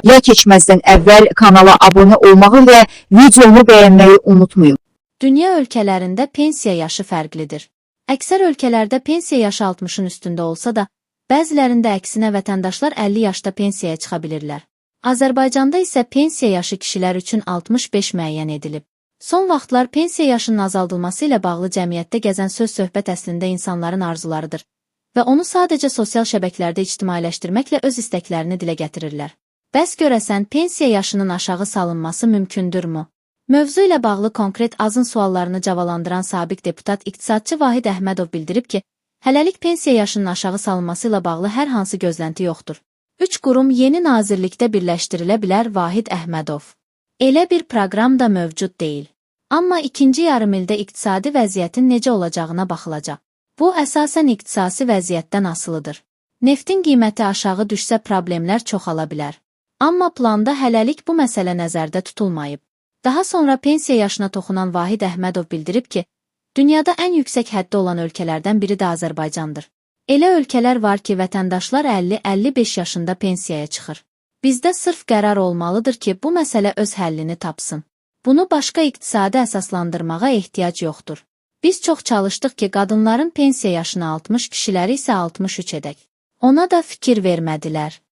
Ya keçməzdən əvvəl kanala abunə olmağı və videomu bəyənməyi unutmayın. Dünya ölkələrində pensiya yaşı fərqlidir. Əksər ölkələrdə pensiya yaşı 60-ın üstündə olsa da, bəzilərində əksinə vətəndaşlar 50 yaşda pensiyaya çıxa bilirlər. Azərbaycanda isə pensiya yaşı kişilər üçün 65 müəyyən edilib. Son vaxtlar pensiya yaşının azaldılması ilə bağlı cəmiyyətdə gəzən söz-söhbət əslində insanların arzularıdır və onu sadəcə sosial şəbəkələrdə ictimailəşdirməklə öz istəklərini dilə gətirirlər. Bəs görəsən, pensiya yaşının aşağı salınması mümkündürmü? Mövzu ilə bağlı konkret Azın suallarını cavalandıran sabiq deputat iqtisadçı Vahid Əhmədov bildirib ki, hələlik pensiya yaşının aşağı salınması ilə bağlı hər hansı gözlənti yoxdur. 3 qurum yeni nazirlikdə birləşdirilə bilər. Vahid Əhmədov: Elə bir proqram da mövcud deyil. Amma ikinci yarımildə iqtisadi vəziyyətin necə olacağına baxılacaq. Bu, əsasən iqtisadi vəziyyətdən asılıdır. Neftin qiyməti aşağı düşsə problemlər çoxala bilər. Amma planda hələlik bu məsələ nəzərdə tutulmayıb. Daha sonra pensiya yaşına toxunan Vahid Əhmədov bildirib ki, dünyada ən yüksək həddi olan ölkələrdən biri də Azərbaycandır. Elə ölkələr var ki, vətəndaşlar 50-55 yaşında pensiyaya çıxır. Bizdə sırf qərar olmalıdır ki, bu məsələ öz həllini tapsın. Bunu başqa iqtisadi əsaslandırmağa ehtiyac yoxdur. Biz çox çalışdıq ki, qadınların pensiya yaşını 60, kişiləri isə 63 edək. Ona da fikir vermədilər.